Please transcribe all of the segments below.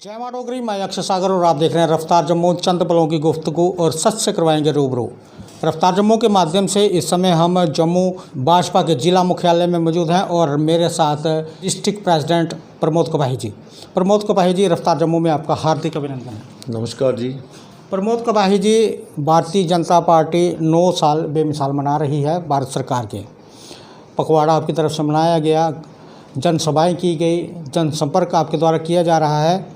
जय मां डोगरी, मैं अक्षय सागर और आप देख रहे हैं रफ्तार जम्मू। चंद पलों की गुफ्तगू और सच से करवाएंगे रूबरू। रफ्तार जम्मू के माध्यम से इस समय हम जम्मू भाजपा के जिला मुख्यालय में मौजूद हैं और मेरे साथ डिस्ट्रिक्ट प्रेसिडेंट प्रमोद कपाही जी। प्रमोद कपाही जी, रफ्तार जम्मू में आपका हार्दिक अभिनंदन है। नमस्कार जी। प्रमोद कपाही जी, भारतीय जनता पार्टी 9 साल बेमिसाल मना रही है भारत सरकार के। पखवाड़ा आपकी तरफ से मनाया गया, जनसभाएं की गई, जनसंपर्क आपके द्वारा किया जा रहा है।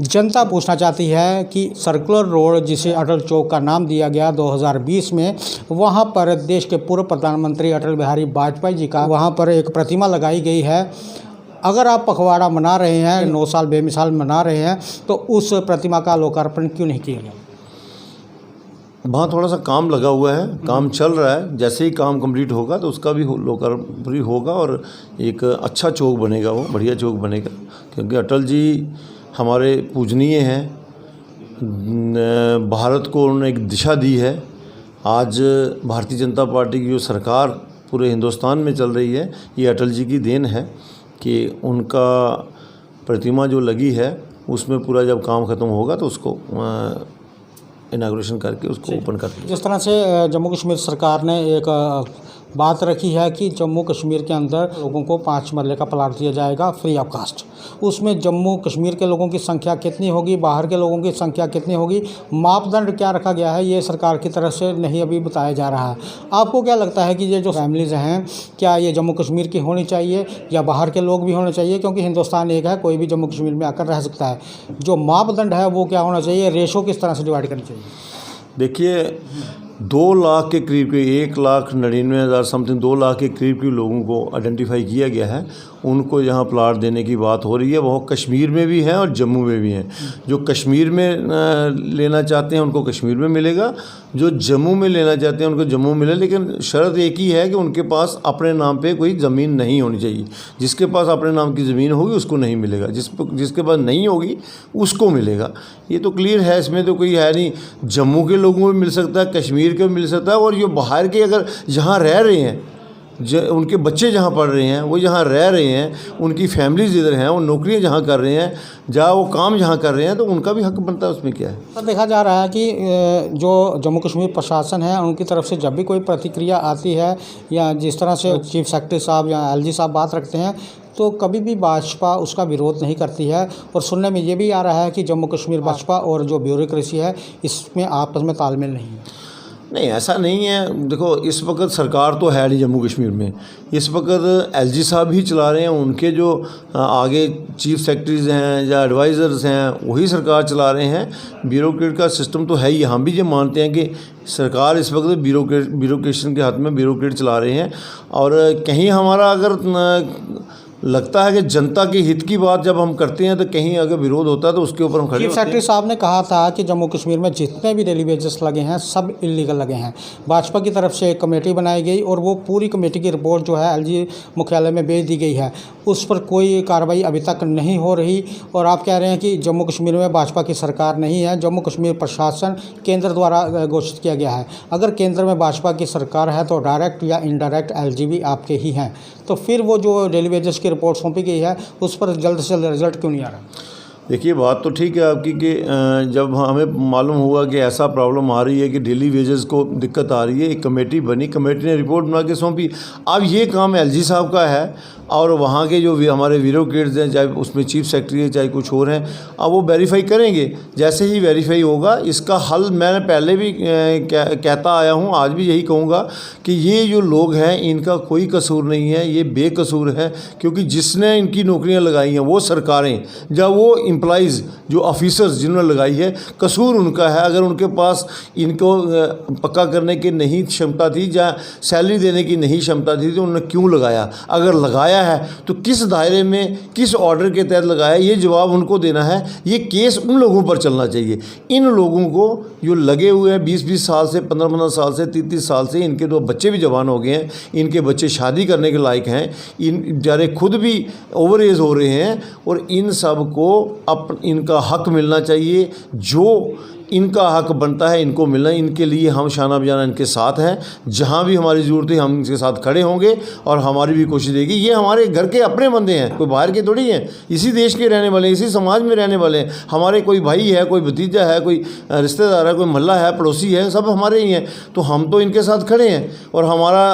जनता पूछना चाहती है कि सर्कुलर रोड जिसे अटल चौक का नाम दिया गया 2020 में, वहां पर देश के पूर्व प्रधानमंत्री अटल बिहारी वाजपेयी जी का वहां पर एक प्रतिमा लगाई गई है। अगर आप पखवाड़ा मना रहे हैं, 9 साल बेमिसाल मना रहे हैं, तो उस प्रतिमा का लोकार्पण क्यों नहीं किया गया? वहाँ थोड़ा सा काम लगा हुआ है, काम चल रहा है। जैसे ही काम कंप्लीट होगा तो उसका भी लोकार्पण होगा और एक अच्छा चौक बनेगा, वो बढ़िया चौक बनेगा। क्योंकि अटल जी हमारे पूजनीय हैं, भारत को उन्होंने एक दिशा दी है। आज भारतीय जनता पार्टी की जो सरकार पूरे हिंदुस्तान में चल रही है, ये अटल जी की देन है कि उनका प्रतिमा जो लगी है उसमें पूरा जब काम ख़त्म होगा तो उसको इनाग्रेशन करके उसको ओपन कर दिया। जिस तरह से जम्मू कश्मीर सरकार ने एक बात रखी है कि जम्मू कश्मीर के अंदर लोगों को 5 मरले का प्लाट दिया जाएगा फ्री ऑफ कास्ट। उसमें जम्मू कश्मीर के लोगों की संख्या कितनी होगी, बाहर के लोगों की संख्या कितनी होगी, मापदंड क्या रखा गया है, ये सरकार की तरफ से नहीं अभी बताया जा रहा है। आपको क्या लगता है कि ये जो फैमिलीज़ हैं, क्या ये जम्मू कश्मीर की होनी चाहिए या बाहर के लोग भी होने चाहिए? क्योंकि हिंदुस्तान एक है, कोई भी जम्मू कश्मीर में आकर रह सकता है। जो मापदंड है वो क्या होना चाहिए, रेशो किस तरह से डिवाइड करनी चाहिए? देखिए, 2 लाख के करीब के 1,99,000 समथिंग 2 लाख के करीब के लोगों को आइडेंटिफाई किया गया है। उनको यहाँ प्लाट देने की बात हो रही है। वो कश्मीर में भी हैं और जम्मू में भी हैं। जो कश्मीर में लेना चाहते हैं उनको कश्मीर में मिलेगा, जो जम्मू में लेना चाहते हैं उनको जम्मू मिले। लेकिन शर्त एक ही है कि उनके पास अपने नाम पे कोई ज़मीन नहीं होनी चाहिए। जिसके पास अपने नाम की ज़मीन होगी उसको नहीं मिलेगा, जिसके पास नहीं होगी उसको मिलेगा। ये तो क्लियर है, इसमें तो कोई है नहीं। जम्मू के लोगों को भी मिल सकता है, कश्मीर के भी मिल सकता है, और जो बाहर के अगर जहाँ रह रहे हैं, उनके बच्चे जहाँ पढ़ रहे हैं, वो जहाँ रह रहे हैं, उनकी फैमिलीज इधर हैं, वो नौकरियाँ जहाँ कर रहे हैं, जहाँ वो काम जहाँ कर रहे हैं, तो उनका भी हक बनता है। उसमें क्या है? तो देखा जा रहा है कि जो जम्मू कश्मीर प्रशासन है उनकी तरफ से जब भी कोई प्रतिक्रिया आती है या जिस तरह से चीफ सेक्रेटरी साहब या एलजी साहब बात रखते हैं, तो कभी भी भाजपा उसका विरोध नहीं करती है। और सुनने में ये भी आ रहा है कि जम्मू कश्मीर भाजपा और जो ब्यूरोक्रेसी है इसमें आपस में तालमेल नहीं है। नहीं, ऐसा नहीं है। देखो, इस वक्त सरकार तो है नहीं जम्मू कश्मीर में। इस वक्त एलजी साहब ही चला रहे हैं। उनके जो आगे चीफ सेक्रेटरीज हैं या एडवाइज़र्स हैं वही सरकार चला रहे हैं। ब्यूरोक्रेट का सिस्टम तो है ही। हम भी ये मानते हैं कि सरकार इस वक्त ब्यूरोक्रेशन के हाथ में ब्यूरोक्रेट चला रहे हैं। और कहीं हमारा अगर लगता है कि जनता के हित की बात जब हम करते हैं तो कहीं अगर विरोध होता है तो उसके ऊपर हम खड़े होते हैं। चीफ सेक्रेटरी साहब ने कहा था कि जम्मू कश्मीर में जितने भी डेली वेजेस लगे हैं सब इलीगल लगे हैं। भाजपा की तरफ से एक कमेटी बनाई गई और वो पूरी कमेटी की रिपोर्ट जो है एलजी मुख्यालय में भेज दी गई है। उस पर कोई कार्रवाई अभी तक नहीं हो रही। और आप कह रहे हैं कि जम्मू कश्मीर में भाजपा की सरकार नहीं है, जम्मू कश्मीर प्रशासन केंद्र द्वारा घोषित किया गया है। अगर केंद्र में भाजपा की सरकार है तो डायरेक्ट या इनडायरेक्ट एलजी भी आपके ही हैं। तो फिर वो जो डेली वेजेस की रिपोर्ट सौंपी गई है उस पर जल्द से जल्द रिजल्ट क्यों नहीं आ रहा? देखिए, बात तो ठीक है आपकी कि जब हमें मालूम हुआ कि ऐसा प्रॉब्लम आ रही है कि डेली वेजेस को दिक्कत आ रही है, एक कमेटी बनी, कमेटी ने रिपोर्ट बना के सौंपी। अब ये काम एलजी साहब का है और वहाँ के जो हमारे ब्यूरोक्रेट्स हैं, चाहे उसमें चीफ सेक्रेटरी है चाहे कुछ और हैं, अब वो वेरीफाई करेंगे। जैसे ही वेरीफाई होगा इसका हल, मैंने पहले भी कहता आया हूँ, आज भी यही कहूँगा कि ये जो लोग हैं इनका कोई कसूर नहीं है, ये बेकसूर है। क्योंकि जिसने इनकी नौकरियाँ लगाई हैं वो सरकारें, जब वो एम्प्लॉइज़ जो ऑफिसर्स जिन्होंने लगाई है, कसूर उनका है। अगर उनके पास इनको पक्का करने की नहीं क्षमता थी या सैलरी देने की नहीं क्षमता थी तो उन्होंने क्यों लगाया? अगर लगाया है तो किस दायरे में, किस ऑर्डर के तहत लगाया, ये जवाब उनको देना है। ये केस उन लोगों पर चलना चाहिए। इन लोगों को जो लगे हुए हैं 20-20 साल से, 15-15 साल से, 30-30 साल से, इनके 2 बच्चे भी जवान हो गए हैं, इनके बच्चे शादी करने के लायक हैं, इन बेचारे खुद भी ओवर एज हो रहे हैं, और इन सब को इनका हक मिलना चाहिए। जो इनका हक बनता है, इनको मिलना, इनके लिए हम शाना बजाना इनके साथ हैं। जहाँ भी हमारी ज़रूरत है हम इनके साथ खड़े होंगे और हमारी भी कोशिश रहेगी। ये हमारे घर के अपने बंदे हैं, कोई बाहर के थोड़ी हैं, इसी देश के रहने वाले हैं, इसी समाज में रहने वाले हैं। हमारे कोई भाई है, कोई भतीजा है, कोई रिश्तेदार है, कोई मोहल्ला है, पड़ोसी है, सब हमारे ही हैं। तो हम तो इनके साथ खड़े हैं और हमारा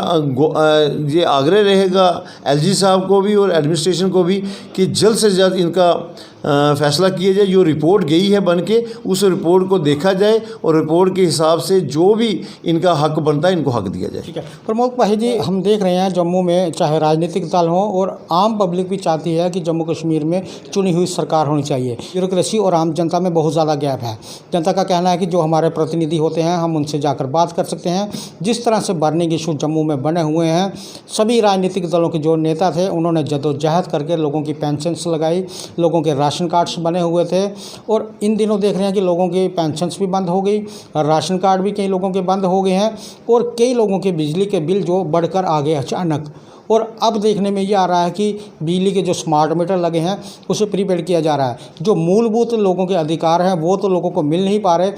ये आग्रह रहेगा एलजी साहब को भी और एडमिनिस्ट्रेशन को भी कि जल्द से जल्द इनका फैसला किया जाए। जो रिपोर्ट गई है बन के, उस रिपोर्ट को देखा जाए और रिपोर्ट के हिसाब से जो भी इनका हक बनता है इनको हक दिया जाए। ठीक है प्रमोद भाई जी, हम देख रहे हैं जम्मू में चाहे राजनीतिक दल हो और आम पब्लिक भी चाहती है कि जम्मू कश्मीर में चुनी हुई सरकार होनी चाहिए। ब्यूरोक्रेसी और आम जनता में बहुत ज़्यादा गैप है। जनता का कहना है कि जो हमारे प्रतिनिधि होते हैं हम उनसे जाकर बात कर सकते हैं। जिस तरह से बर्निंग इशू जम्मू में बने हुए हैं, सभी राजनीतिक दलों के जो नेता थे उन्होंने जद्दोजहद करके लोगों की पेंशन्स लगाई, लोगों के राशन कार्ड्स बने हुए थे और इन दिनों देख रहे हैं कि लोगों की पेंशन्स भी बंद हो गई, राशन कार्ड भी कई लोगों के बंद हो गए हैं और कई लोगों के बिजली के बिल जो बढ़कर आ गए अचानक। और अब देखने में ये आ रहा है कि बिजली के जो स्मार्ट मीटर लगे हैं उसे प्रीपेड किया जा रहा है। जो मूलभूत लोगों के अधिकार हैं वो तो लोगों को मिल नहीं पा रहे,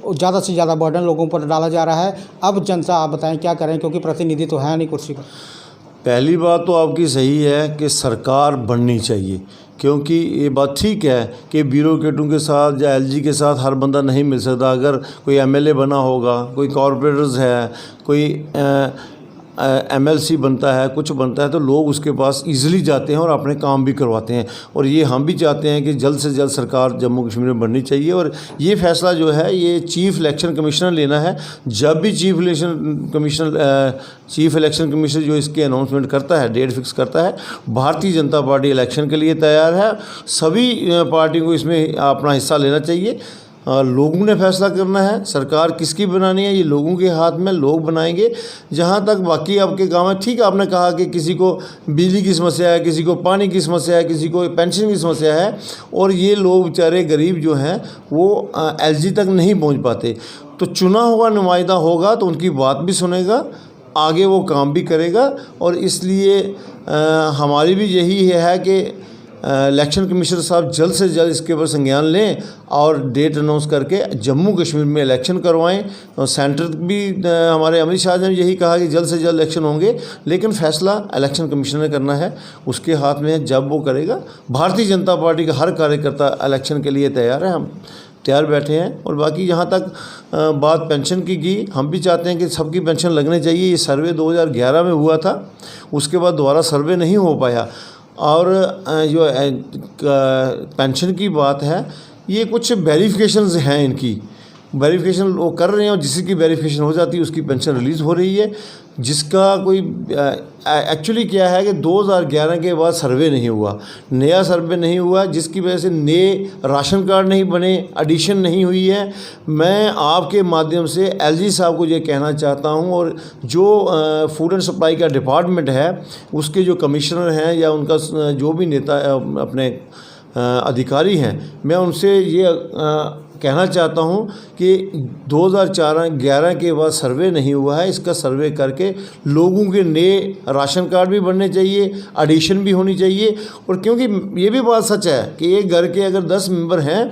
ज़्यादा से ज़्यादा बर्डन लोगों पर डाला जा रहा है। अब जनता आप बताएं क्या करें, क्योंकि प्रतिनिधि तो है नहीं कुर्सी पर। पहली बात तो आपकी सही है कि सरकार बननी चाहिए, क्योंकि ये बात ठीक है कि ब्यूरोक्रेटों के साथ या एलजी के साथ हर बंदा नहीं मिल सकता। अगर कोई एमएलए बना होगा, कोई कॉरपोरेटर्स है, कोई एमएलसी बनता है, कुछ बनता है, तो लोग उसके पास इजीली जाते हैं और अपने काम भी करवाते हैं। और ये हम भी चाहते हैं कि जल्द से जल्द सरकार जम्मू कश्मीर में बननी चाहिए। और ये फैसला जो है ये चीफ इलेक्शन कमिश्नर लेना है। जब भी चीफ इलेक्शन कमिश्नर जो इसके अनाउंसमेंट करता है, डेट फिक्स करता है, भारतीय जनता पार्टी इलेक्शन के लिए तैयार है। सभी पार्टी को इसमें अपना हिस्सा लेना चाहिए। लोगों ने फैसला करना है सरकार किसकी बनानी है, ये लोगों के हाथ में, लोग बनाएंगे। जहाँ तक बाकी आपके गाँव में, ठीक है आपने कहा कि किसी को बिजली की समस्या है, किसी को पानी की समस्या है, किसी को पेंशन की समस्या है और ये लोग बेचारे गरीब जो हैं वो एलजी तक नहीं पहुँच पाते। तो चुना हुआ नुमाइंदा होगा तो उनकी बात भी सुनेगा, आगे वो काम भी करेगा। और इसलिए हमारी भी यही है कि इलेक्शन कमिश्नर साहब जल्द से जल्द इसके ऊपर संज्ञान लें और डेट अनाउंस करके जम्मू कश्मीर में इलेक्शन करवाएं। और सेंटर भी हमारे अमित शाह ने यही कहा कि जल्द से जल्द इलेक्शन होंगे, लेकिन फैसला इलेक्शन कमिश्नर ने करना है, उसके हाथ में है। जब वो करेगा, भारतीय जनता पार्टी का हर कार्यकर्ता इलेक्शन के लिए तैयार है, हम तैयार बैठे हैं। और बाकी जहाँ तक बात पेंशन की हम भी चाहते हैं कि सबकी पेंशन लगनी चाहिए। ये सर्वे 2011 में हुआ था, उसके बाद दोबारा सर्वे नहीं हो पाया। और जो पेंशन की बात है, ये कुछ वेरिफिकेशंस हैं, इनकी वेरिफिकेशन वो कर रहे हैं और जिसकी वेरिफिकेशन हो जाती है उसकी पेंशन रिलीज़ हो रही है। जिसका कोई एक्चुअली क्या है कि 2011 के बाद सर्वे नहीं हुआ, नया सर्वे नहीं हुआ, जिसकी वजह से नए राशन कार्ड नहीं बने, एडिशन नहीं हुई है। मैं आपके माध्यम से एलजी साहब को ये कहना चाहता हूं और जो फूड एंड सप्लाई का डिपार्टमेंट है उसके जो कमिश्नर हैं या उनका जो भी नेता अपने अधिकारी हैं, मैं उनसे ये कहना चाहता हूं कि 2011 के बाद सर्वे नहीं हुआ है, इसका सर्वे करके लोगों के नए राशन कार्ड भी बनने चाहिए, एडिशन भी होनी चाहिए। और क्योंकि ये भी बात सच है कि एक घर के अगर 10 मेंबर हैं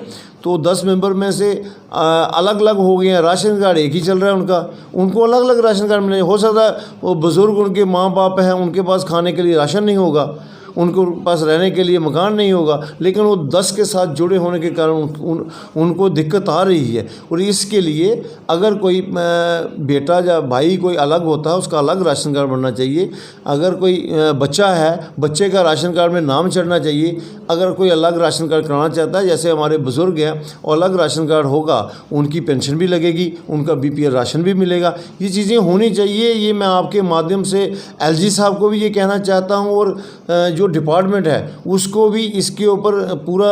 तो 10 मेंबर में से अलग अलग हो गए हैं, राशन कार्ड एक ही चल रहा है उनको अलग अलग राशन कार्ड मिले। हो सकता है वो बुज़ुर्ग, उनके माँ बाप हैं, उनके पास खाने के लिए राशन नहीं होगा, उनको पास रहने के लिए मकान नहीं होगा, लेकिन वो 10 के साथ जुड़े होने के कारण उनको दिक्कत आ रही है। और इसके लिए अगर कोई बेटा या भाई कोई अलग होता है, उसका अलग राशन कार्ड बनना चाहिए। अगर कोई बच्चा है, बच्चे का राशन कार्ड में नाम चढ़ना चाहिए। अगर कोई अलग राशन कार्ड कराना चाहता है, जैसे हमारे बुज़ुर्ग हैं, और अलग राशन कार्ड होगा, उनकी पेंशन भी लगेगी, उनका बीपीएल राशन भी मिलेगा। ये चीज़ें होनी चाहिए। ये मैं आपके माध्यम से एलजी साहब को भी ये कहना चाहता हूँ और जो डिपार्टमेंट है उसको भी इसके ऊपर पूरा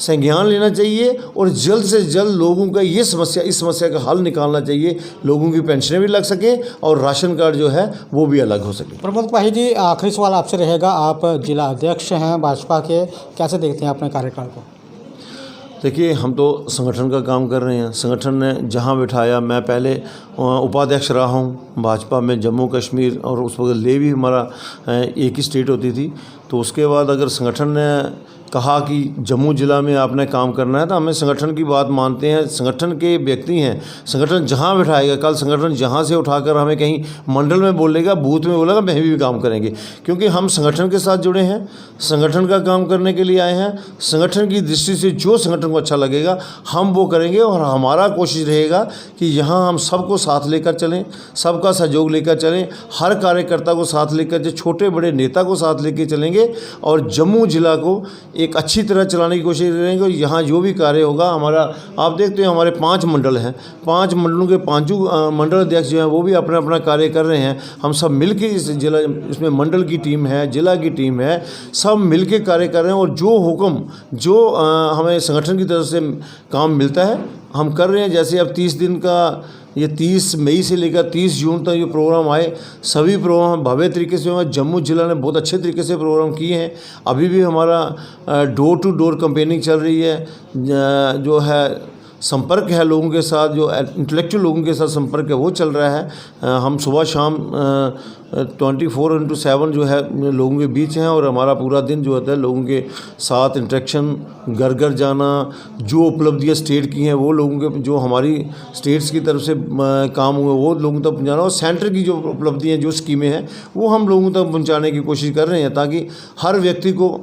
संज्ञान लेना चाहिए और जल्द से जल्द लोगों का इस समस्या का हल निकालना चाहिए। लोगों की पेंशनें भी लग सकें और राशन कार्ड जो है वो भी अलग हो सके। प्रमोद भाई जी, आखिरी सवाल आपसे रहेगा। आप जिला अध्यक्ष हैं भाजपा के, कैसे देखते हैं अपने कार्यकाल को? देखिए, हम तो संगठन का काम कर रहे हैं। संगठन ने जहां बिठाया, मैं पहले उपाध्यक्ष रहा हूं भाजपा में जम्मू कश्मीर, और उस वक्त ले भी हमारा एक ही स्टेट होती थी। तो उसके बाद अगर संगठन ने कहा कि जम्मू ज़िला में आपने काम करना है, तो हमें संगठन की बात मानते हैं। संगठन के व्यक्ति हैं, संगठन जहाँ बिठाएगा, कल संगठन जहाँ से उठाकर हमें कहीं मंडल में बोलेगा, बूथ में बोलेगा, वहीं भी काम करेंगे, क्योंकि हम संगठन के साथ जुड़े हैं, संगठन का काम करने के लिए आए हैं। संगठन की दृष्टि से जो संगठन को अच्छा लगेगा हम वो करेंगे, और हमारा कोशिश रहेगा कि यहाँ हम सबको साथ लेकर चलें, सबका सहयोग लेकर चलें, हर कार्यकर्ता को साथ लेकर, जो छोटे बड़े नेता को साथ लेकर चलेंगे, और जम्मू ज़िला को एक अच्छी तरह चलाने की कोशिश करेंगे। यहाँ जो भी कार्य होगा, हमारा आप देखते हैं हमारे 5 मंडल हैं, 5 मंडलों के 5 मंडल अध्यक्ष जो हैं वो भी अपना अपना कार्य कर रहे हैं। हम सब मिलके इस जिला, इसमें मंडल की टीम है, जिला की टीम है, सब मिलके कार्य कर रहे हैं, और जो हुक्म जो हमें संगठन की तरफ से काम मिलता है हम कर रहे हैं। जैसे अब 30 दिन का, ये 30 मई से लेकर 30 जून तक ये प्रोग्राम आए, सभी प्रोग्राम भव्य तरीके से हुए। जम्मू ज़िला ने बहुत अच्छे तरीके से प्रोग्राम किए हैं। अभी भी हमारा डोर टू डोर कैंपेनिंग चल रही है, जो है संपर्क है लोगों के साथ, जो इंटेलेक्चुअल लोगों के साथ संपर्क है वो चल रहा है। हम सुबह शाम 24/7 जो है लोगों के बीच हैं, और हमारा पूरा दिन जो होता है लोगों के साथ इंटरेक्शन, घर घर जाना, जो उपलब्धियाँ स्टेट की हैं वो लोगों के, जो हमारी स्टेट्स की तरफ से काम हुए वो लोगों तक पहुँचाना, और सेंटर की जो उपलब्धियाँ, जो स्कीमें हैं वो हम लोगों तक पहुँचाने की कोशिश कर रहे हैं, ताकि हर व्यक्ति को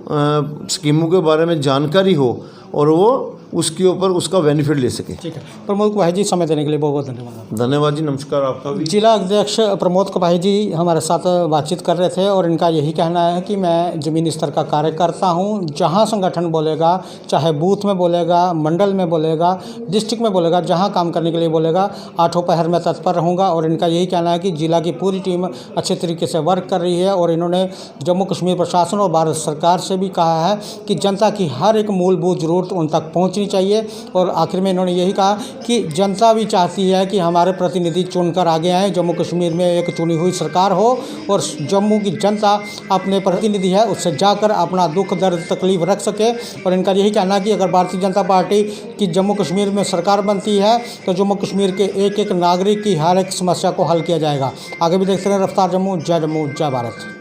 स्कीमों के बारे में जानकारी हो और वो उसके ऊपर उसका बेनिफिट ले सके। ठीक है, प्रमोद कुपाही जी, समय देने के लिए बहुत बहुत धन्यवाद। धन्यवाद जी, नमस्कार आपका भी। जिला अध्यक्ष प्रमोद कुपाही जी हमारे साथ बातचीत कर रहे थे, और इनका यही कहना है कि मैं ज़मीनी स्तर का कार्य करता हूं। जहां संगठन बोलेगा, चाहे बूथ में बोलेगा, मंडल में बोलेगा, डिस्ट्रिक्ट में बोलेगा, जहां काम करने के लिए बोलेगा, 8 पहर में तत्पर रहूँगा। और इनका यही कहना है कि जिला की पूरी टीम अच्छे तरीके से वर्क कर रही है, और इन्होंने जम्मू कश्मीर प्रशासन और भारत सरकार से भी कहा है कि जनता की हर एक मूलभूत ज़रूरत उन तक पहुँचनी चाहिए। और आखिर में इन्होंने यही कहा कि जनता भी चाहती है कि हमारे प्रतिनिधि चुनकर आगे आए, जम्मू कश्मीर में एक चुनी हुई सरकार हो, और जम्मू की जनता अपने प्रतिनिधि है उससे जाकर अपना दुख दर्द तकलीफ रख सके। और इनका यही कहना है कि अगर भारतीय जनता पार्टी की जम्मू कश्मीर में सरकार बनती है तो जम्मू कश्मीर के एक एक नागरिक की हर एक समस्या को हल किया जाएगा। आगे भी देखते रहें रफ्तार जम्मू, जय भारत।